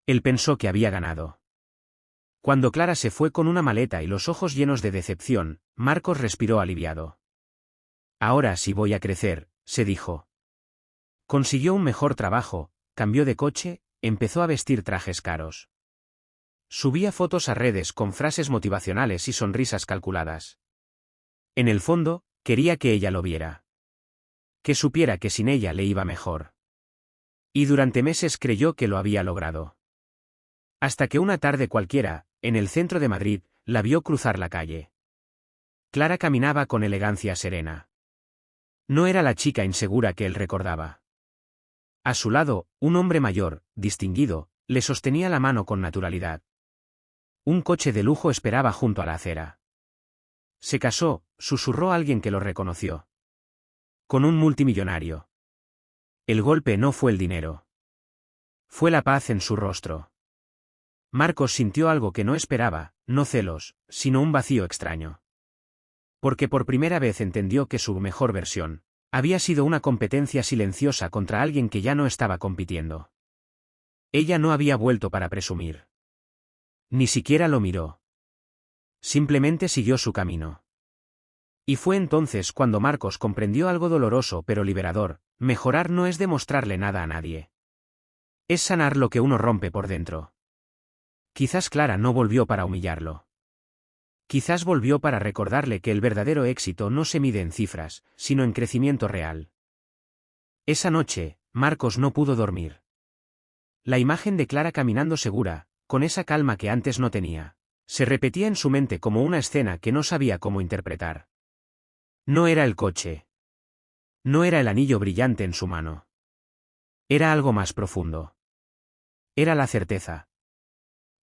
Él pensó que había ganado. Cuando Clara se fue con una maleta y los ojos llenos de decepción, Marcos respiró aliviado. Ahora sí voy a crecer, se dijo. Consiguió un mejor trabajo, cambió de coche, empezó a vestir trajes caros. Subía fotos a redes con frases motivacionales y sonrisas calculadas. En el fondo, quería que ella lo viera. Que supiera que sin ella le iba mejor. Y durante meses creyó que lo había logrado. Hasta que una tarde cualquiera, en el centro de Madrid, la vio cruzar la calle. Clara caminaba con elegancia serena. No era la chica insegura que él recordaba. A su lado, un hombre mayor, distinguido, le sostenía la mano con naturalidad. Un coche de lujo esperaba junto a la acera. Se casó, susurró alguien que lo reconoció. Con un multimillonario. El golpe no fue el dinero. Fue la paz en su rostro. Marcos sintió algo que no esperaba, no celos, sino un vacío extraño. Porque por primera vez entendió que su mejor versión había sido una competencia silenciosa contra alguien que ya no estaba compitiendo. Ella no había vuelto para presumir. Ni siquiera lo miró. Simplemente siguió su camino. Y fue entonces cuando Marcos comprendió algo doloroso pero liberador: mejorar no es demostrarle nada a nadie. Es sanar lo que uno rompe por dentro. Quizás Clara no volvió para humillarlo. Quizás volvió para recordarle que el verdadero éxito no se mide en cifras, sino en crecimiento real. Esa noche, Marcos no pudo dormir. La imagen de Clara caminando segura, con esa calma que antes no tenía, se repetía en su mente como una escena que no sabía cómo interpretar. No era el coche. No era el anillo brillante en su mano. Era algo más profundo. Era la certeza.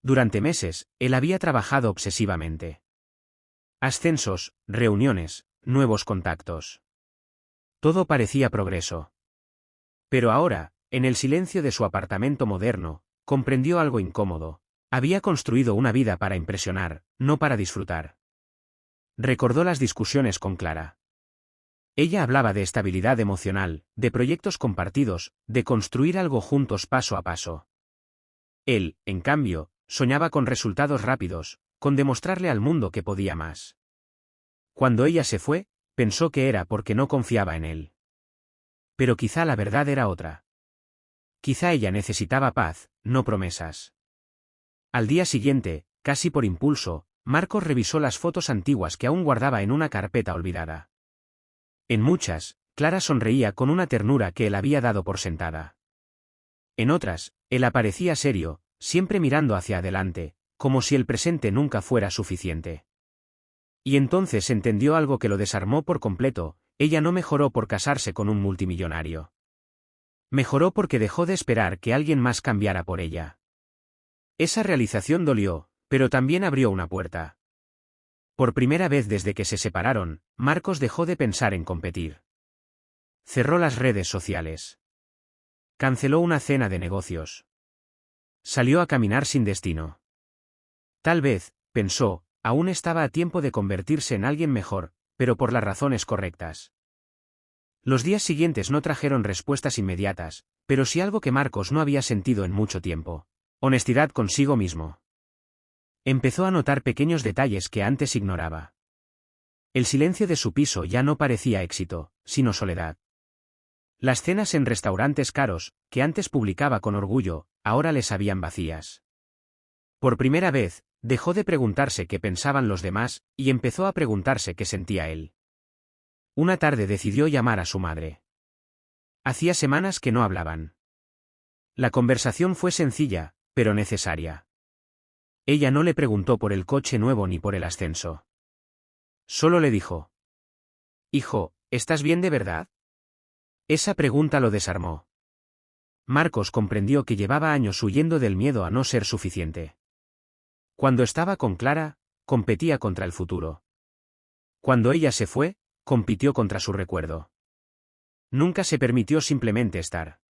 Durante meses, él había trabajado obsesivamente. Ascensos, reuniones, nuevos contactos. Todo parecía progreso. Pero ahora, en el silencio de su apartamento moderno, comprendió algo incómodo. Había construido una vida para impresionar, no para disfrutar. Recordó las discusiones con Clara. Ella hablaba de estabilidad emocional, de proyectos compartidos, de construir algo juntos paso a paso. Él, en cambio, soñaba con resultados rápidos, con demostrarle al mundo que podía más. Cuando ella se fue, pensó que era porque no confiaba en él. Pero quizá la verdad era otra. Quizá ella necesitaba paz, no promesas. Al día siguiente, casi por impulso, Marcos revisó las fotos antiguas que aún guardaba en una carpeta olvidada. En muchas, Clara sonreía con una ternura que él había dado por sentada. En otras, él aparecía serio, siempre mirando hacia adelante, como si el presente nunca fuera suficiente. Y entonces entendió algo que lo desarmó por completo: ella no mejoró por casarse con un multimillonario. Mejoró porque dejó de esperar que alguien más cambiara por ella. Esa realización dolió, pero también abrió una puerta. Por primera vez desde que se separaron, Marcos dejó de pensar en competir. Cerró las redes sociales. Canceló una cena de negocios. Salió a caminar sin destino. Tal vez, pensó, aún estaba a tiempo de convertirse en alguien mejor, pero por las razones correctas. Los días siguientes no trajeron respuestas inmediatas, pero sí algo que Marcos no había sentido en mucho tiempo: honestidad consigo mismo. Empezó a notar pequeños detalles que antes ignoraba. El silencio de su piso ya no parecía éxito, sino soledad. Las cenas en restaurantes caros, que antes publicaba con orgullo, ahora le sabían vacías. Por primera vez, dejó de preguntarse qué pensaban los demás, y empezó a preguntarse qué sentía él. Una tarde decidió llamar a su madre. Hacía semanas que no hablaban. La conversación fue sencilla, pero necesaria. Ella no le preguntó por el coche nuevo ni por el ascenso. Solo le dijo: «Hijo, ¿estás bien de verdad?». Esa pregunta lo desarmó. Marcos comprendió que llevaba años huyendo del miedo a no ser suficiente. Cuando estaba con Clara, competía contra el futuro. Cuando ella se fue, compitió contra su recuerdo. Nunca se permitió simplemente estar.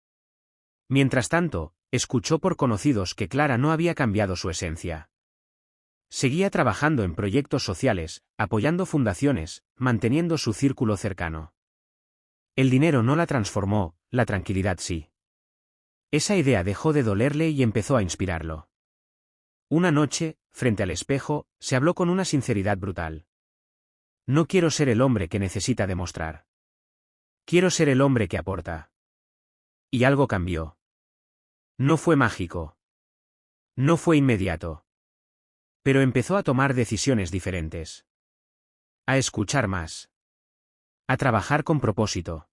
Mientras tanto, escuchó por conocidos que Clara no había cambiado su esencia. Seguía trabajando en proyectos sociales, apoyando fundaciones, manteniendo su círculo cercano. El dinero no la transformó, la tranquilidad sí. Esa idea dejó de dolerle y empezó a inspirarlo. Una noche, frente al espejo, se habló con una sinceridad brutal. No quiero ser el hombre que necesita demostrar. Quiero ser el hombre que aporta. Y algo cambió. No fue mágico. No fue inmediato. Pero empezó a tomar decisiones diferentes. A escuchar más. A trabajar con propósito.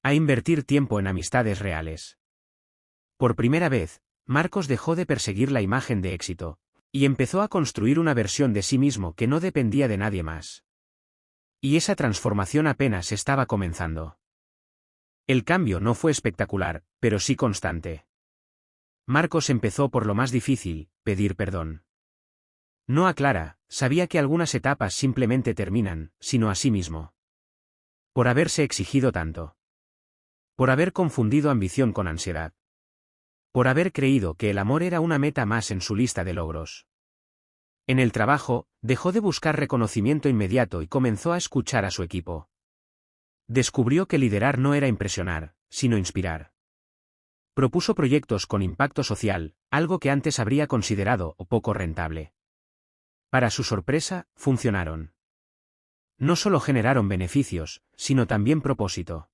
A invertir tiempo en amistades reales. Por primera vez, Marcos dejó de perseguir la imagen de éxito, y empezó a construir una versión de sí mismo que no dependía de nadie más. Y esa transformación apenas estaba comenzando. El cambio no fue espectacular, pero sí constante. Marcos empezó por lo más difícil, pedir perdón. No a Clara, sabía que algunas etapas simplemente terminan, sino a sí mismo. Por haberse exigido tanto. Por haber confundido ambición con ansiedad. Por haber creído que el amor era una meta más en su lista de logros. En el trabajo, dejó de buscar reconocimiento inmediato y comenzó a escuchar a su equipo. Descubrió que liderar no era impresionar, sino inspirar. Propuso proyectos con impacto social, algo que antes habría considerado poco rentable. Para su sorpresa, funcionaron. No solo generaron beneficios, sino también propósito.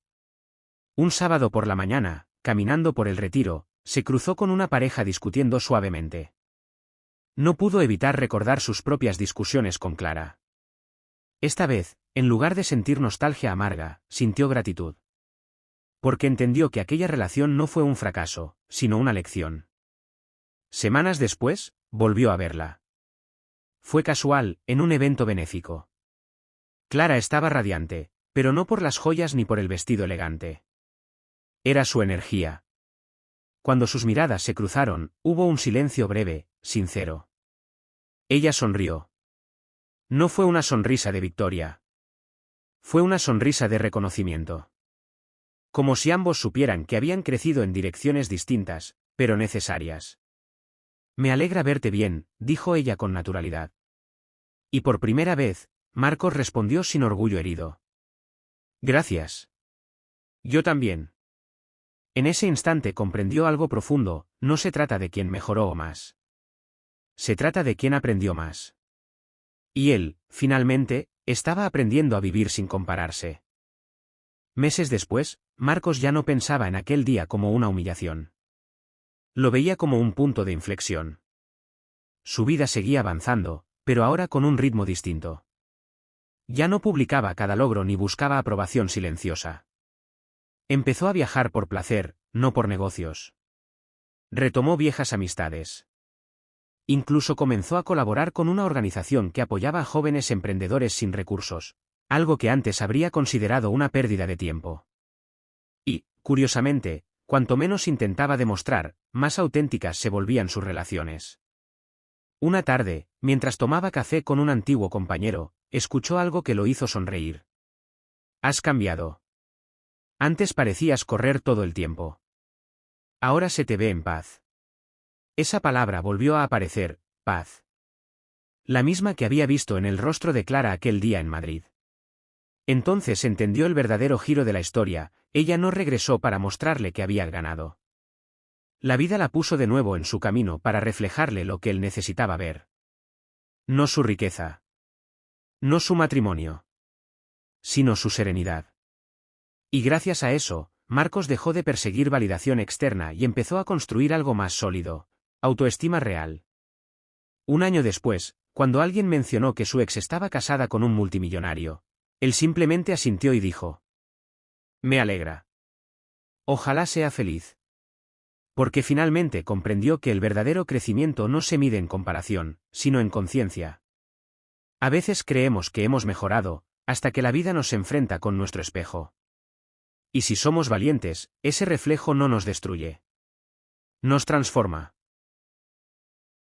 Un sábado por la mañana, caminando por el retiro, se cruzó con una pareja discutiendo suavemente. No pudo evitar recordar sus propias discusiones con Clara. Esta vez, en lugar de sentir nostalgia amarga, sintió gratitud. Porque entendió que aquella relación no fue un fracaso, sino una lección. Semanas después, volvió a verla. Fue casual, en un evento benéfico. Clara estaba radiante, pero no por las joyas ni por el vestido elegante. Era su energía. Cuando sus miradas se cruzaron, hubo un silencio breve, sincero. Ella sonrió. No fue una sonrisa de victoria. Fue una sonrisa de reconocimiento. Como si ambos supieran que habían crecido en direcciones distintas, pero necesarias. Me alegra verte bien, dijo ella con naturalidad. Y por primera vez, Marcos respondió sin orgullo herido. Gracias. Yo también. En ese instante comprendió algo profundo, no se trata de quién mejoró o más. Se trata de quién aprendió más. Y él, finalmente, estaba aprendiendo a vivir sin compararse. Meses después, Marcos ya no pensaba en aquel día como una humillación. Lo veía como un punto de inflexión. Su vida seguía avanzando, pero ahora con un ritmo distinto. Ya no publicaba cada logro ni buscaba aprobación silenciosa. Empezó a viajar por placer, no por negocios. Retomó viejas amistades. Incluso comenzó a colaborar con una organización que apoyaba a jóvenes emprendedores sin recursos, algo que antes habría considerado una pérdida de tiempo. Y, curiosamente, cuanto menos intentaba demostrar, más auténticas se volvían sus relaciones. Una tarde, mientras tomaba café con un antiguo compañero, escuchó algo que lo hizo sonreír. Has cambiado. Antes parecías correr todo el tiempo. Ahora se te ve en paz. Esa palabra volvió a aparecer, paz. La misma que había visto en el rostro de Clara aquel día en Madrid. Entonces entendió el verdadero giro de la historia, ella no regresó para mostrarle que había ganado. La vida la puso de nuevo en su camino para reflejarle lo que él necesitaba ver. No su riqueza. No su matrimonio. Sino su serenidad. Y gracias a eso, Marcos dejó de perseguir validación externa y empezó a construir algo más sólido, autoestima real. Un año después, cuando alguien mencionó que su ex estaba casada con un multimillonario, él simplemente asintió y dijo: Me alegra. Ojalá sea feliz. Porque finalmente comprendió que el verdadero crecimiento no se mide en comparación, sino en conciencia. A veces creemos que hemos mejorado, hasta que la vida nos enfrenta con nuestro espejo. Y si somos valientes, ese reflejo no nos destruye. Nos transforma.